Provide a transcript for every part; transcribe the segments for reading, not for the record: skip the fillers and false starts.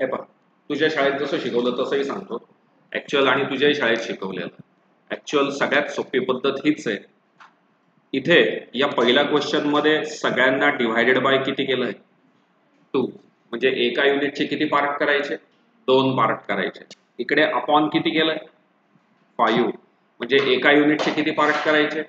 हे पहा, तुझ्या शाळेत जसं शिकवलं तसंही सांगतो. ऍक्च्युअल आणि तुझ्याही शाळेत शिकवलेलं. ऍक्च्युअल सगळ्यात सोपी पद्धत हीच आहे. इथे या पहिल्या क्वेश्चन मध्ये सगळ्यांना डिव्हायडेड बाय किती केलंय? 2. म्हणजे एका युनिटचे किती पार्ट करायचे? 2 पार्ट करायचे. इकडे अपॉन किती केलंय? 5. म्हणजे एका युनिटचे किती पार्ट करायचे?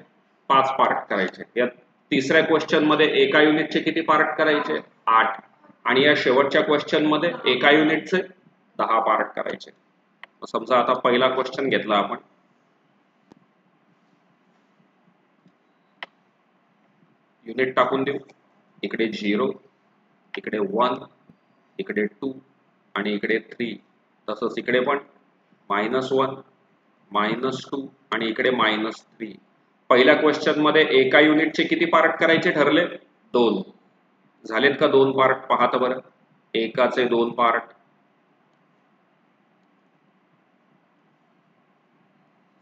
5 पार्ट करायचे. या तिसऱ्या क्वेश्चन मध्ये एका युनिटचे किती पार्ट करायचे? 8. आणि या शेवटच्या क्वेश्चन मध्ये एका युनिटचे 10 पार्ट करायचे. समजा आता पहिला क्वेश्चन घेतला आपण. युनिट टाकून देऊ. इकडे 0, इकडे 1, इकडे 2 आणि इकडे 3. तसंच इकडे पण -1, -2 आणि इकडे -3. पहिल्या क्वेश्चन मध्ये एका युनिटचे किती पार्ट करायचे ठरले? 2. झालेत का 2 पार्ट? पाहता बरं. एकाचे 2 पार्ट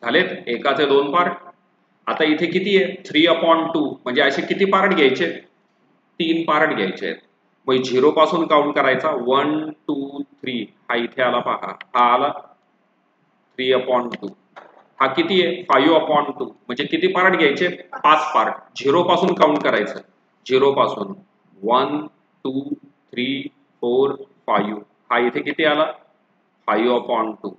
झालेत. एकाचे 2 पार्ट. आता इथे किती आहे? 3/2. म्हणजे असे किती पार्ट घ्यायचे? 3 पार्ट घ्यायचे. मग 0 पासून काउंट करायचा. 1 2 3. हा इथे आला पहा. हा आला 3/2. हा किती आहे? 5/2. म्हणजे किती पार्ट घ्यायचे? 5 पार्ट. 0 पासून काउंट करायचं. 0 पासून 1 2 3 4 5. हा इथे किती आला? 5/2.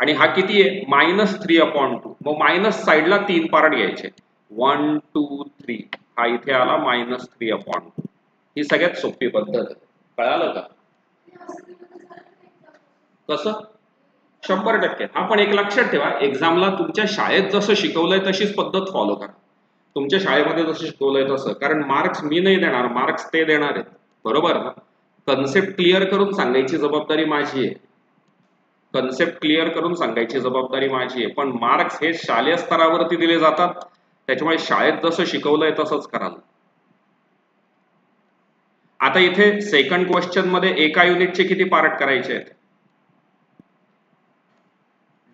आणि हा किती आहे? -3/2. मग मायनस साईडला 3 पार्ट घ्यायचे. 1 2 3. हा इथे आला -3/2. ही सगळ्यात सोपी पद्धत. कळालं का? कसं? 100%. हा पण एक लक्षात ठेवा, एक्झामला तुमच्या शाळेत जसं शिकवलंय तशीच पद्धत फॉलो करा. तुमच्या शाळेमध्ये जसं शिकवलंय तसं. कारण मार्क्स मी नाही देणार, मार्क्स ते देणार आहेत. बरोबर ना? कन्सेप्ट क्लिअर करून सांगायची जबाबदारी माझी आहे. कन्सेप्ट क्लिअर करून सांगायची जबाबदारी माझी आहे. पण मार्क्स हे शालेय स्तरावरती दिले जातात. त्याच्यामुळे शाळेत जसं शिकवलंय तसंच कराल. आता इथे सेकंड क्वेश्चन मध्ये एका युनिटचे किती पार्ट करायचे आहेत?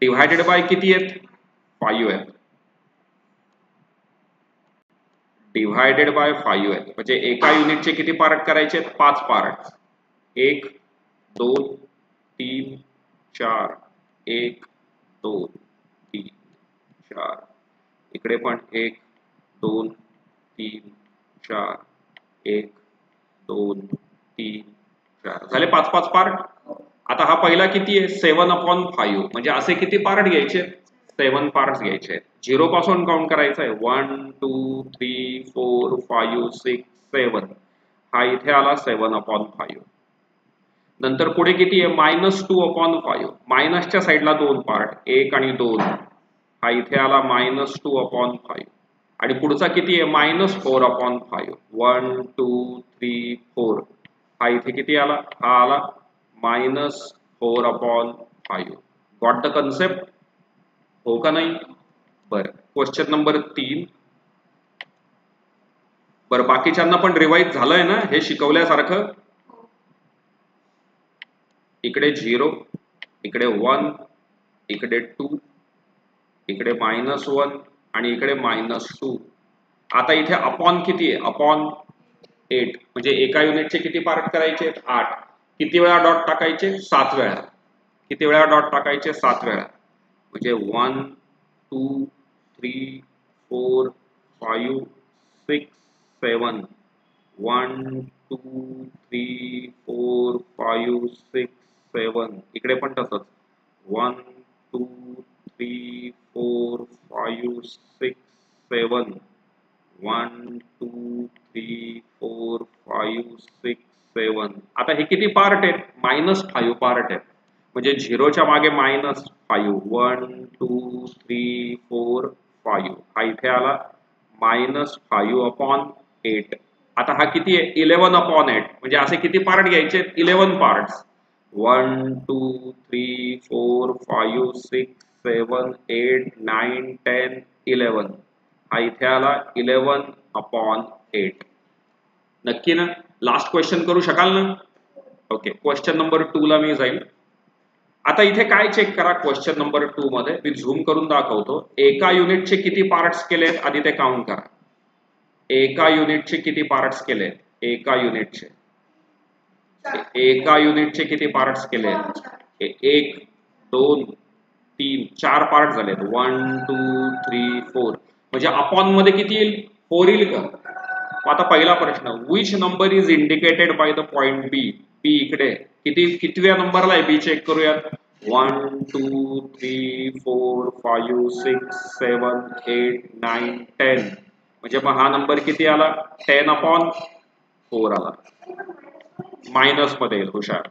डिव्हायडेड बाय किती आहेत? 5 आहेत. डिव्हायडेड बाय 5 आहेत. म्हणजे एका युनिटचे किती पार्ट करायचे आहेत? 5 पार्ट. 1 2 3 4. 1 2 3 4. इकडे पण 1 2 3 4. 1 2 3 4. झाले 5 पार्ट. आता हा पहिला किती आहे? 7/5. म्हणजे असे किती पार्ट घ्यायचे? 7 पार्ट्स घ्यायचे. 0 पासून काउंट करायचं आहे. 1 2 3 4 5 6 7. हा इथे आला 7/5. नंतर पुढे किती आहे? -2/5. मायनसच्या साईडला 2 पार्ट, 1 आणि 2. हा इथे आला -2/5. आणि पुढचा किती आहे? -4/5. 1 2 3 4. हा इथे किती आला? हा आला -4/5. Got the concept? हो का नाही? बरं. Question number 3. बरं, बाकीच्यांना पण रिवाइज झालंय ना हे शिकवल्यासारखं? इकडे 0, इकडे 1, इकडे 2, इकडे -1 आणि इकडे -2. आता इथे अपॉन किती आहे? अपॉन 8. म्हणजे एका युनिटचे किती पार्ट करायचे? 8. किती वेळा डॉट टाकायचे? 7 वेळा. किती वेळा डॉट टाकायचे? 7 वेळा. म्हणजे 1 2 3 4 5 6 7. 1 2 3 4 5 6 7. इकडे पण तसंच. 1 2 3 4 5 6 7. 1 2 3 4 5 6 7. आता हे किती पार्ट आहेत? -5 पार्ट आहेत. म्हणजे 0च्या मागे -5. 1 2 3 4 5. हा इथे आला -5/8. आता हा किती आहे? 11/8. म्हणजे असे किती पार्ट घ्यायचे? 11 पार्ट्स. 1 2 3 4 5 6 7 8 9 10 11. हा इथे आला 11/8. नक्की ना? लास्ट क्वेश्चन करू शकाल ना? ओके. क्वेश्चन नंबर 2 ला मी जाईल. आता इथे काय चेक करा? क्वेश्चन नंबर 2 मध्ये मी झूम करून दाखवतो. एका युनिटचे किती पार्ट्स केलेत आधी ते काउंट करा. एका युनिटचे किती पार्ट्स केलेत? एका युनिटचे एका युनिटचे किती पार्ट्स केले? 1 2 3 4 पार्ट झालेत. 1 2 3 4 म्हणजे अपॉन मध्ये किती येईल? 4 येईल का? आता पहिला प्रश्न, which number is indicated by the point B? B इकडे कितव्या नंबरला आहे? बी चेक करूयात. 1 2 3 4 5 6 7 8 9 10 म्हणजे मग हा नंबर किती आला? 10/4 आला. मायनस मध्ये येईल, हुशार.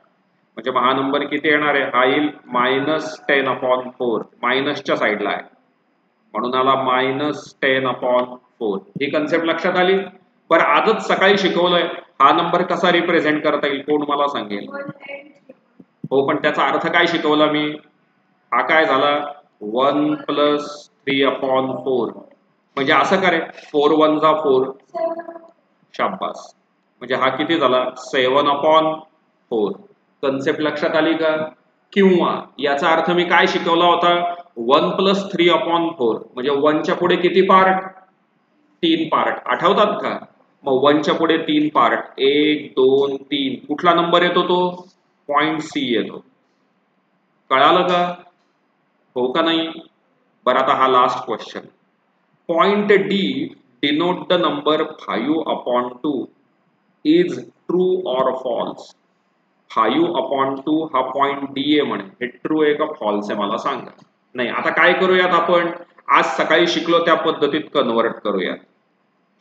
म्हणजे मग हा नंबर किती येणार आहे? हा येईल -10/4. मायनसच्या साईडला आहे म्हणून आला -10/4. ही कन्सेप्ट लक्षात आली? बरं, आजच सकाळी शिकवलंय. हा नंबर कसा रिप्रेझेंट करता येईल? कोण मला सांगेल? हो, पण त्याचा अर्थ काय शिकवला मी? हा काय झाला? 1 + 3/4 म्हणजे असं करे, 4 1 जा 4. शाबास. म्हणजे हा किती झाला? 7/4. कन्सेप्ट लक्षात आली का? किंवा याचा अर्थ मी काय शिकवला होता? 1 + 3/4 म्हणजे 1 च्या पुढे किती पार्ट? 3 पार्ट. आठवतात का? मग 1 च्या पुढे 3 पार्ट, 1 2 3. कुठला नंबर येतो तो? पॉइंट सी येतो. कळालं का? हो का नाही? बरं, आता हा last question. Point D denote the number 5/2 is true or false? 5/2 हा पॉइंट डी आहे म्हणे. हे ट्रू आहे का फॉल्स आहे मला सांगा. नाही, आता काय करूयात आपण? आज सकाळी शिकलो त्या पद्धतीत कन्वर्ट करूयात.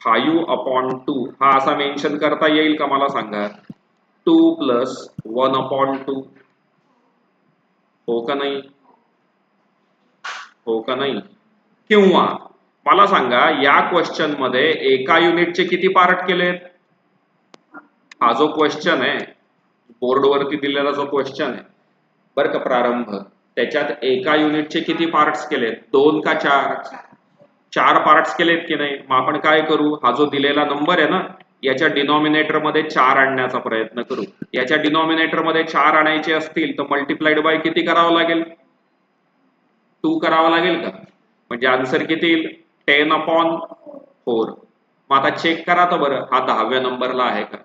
5/2 हा असा मेन्शन करता येईल का मला सांगा? 2 + 1/2. हो का नाही? हो का नाही? किंवा मला सांगा, या क्वेश्चन मध्ये एका युनिटचे किती पार्ट केलेत? हा जो क्वेश्चन आहे, बोर्डवरती दिलेला जो क्वेश्चन आहे बरं का, प्रारंभ, त्याच्यात एका युनिटचे किती पार्ट्स केलेत? 2 का 4? 4 पार्ट्स केलेत की नाही? मग आपण काय करू? हा जो दिलेला नंबर आहे ना, याच्या डिनॉमिनेटर मध्ये 4 आणण्याचा प्रयत्न करू. याच्या डिनॉमिनेटर मध्ये 4 आणायचे असतील तर मल्टिप्लाइड बाय किती करावं लागेल? 2 करावं लागेल का? म्हणजे आन्सर किती येईल? 10/4. मग आता चेक करा तर बरं, हा 10व्या नंबरला आहे का?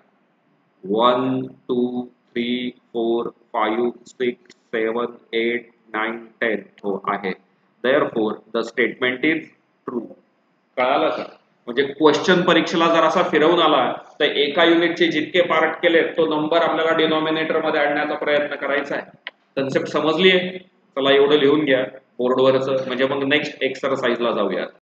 1 2 3 4 5 6 7 8 9 10. हो आहे. Therefore the statement is true. कळालं का? म्हणजे क्वेश्चन परीक्षेला जर असा फिरवून आला तर एका युनिटचे जितके पार्ट केले तो नंबर आपल्याला डिनॉमिनेटर मध्ये आणण्याचा प्रयत्न करायचा आहे. कन्सेप्ट समजली आहे? चला एवढं लिहून घ्या बोर्डवरच, म्हणजे मग नेक्स्ट एक्सरसाइजला जाऊया.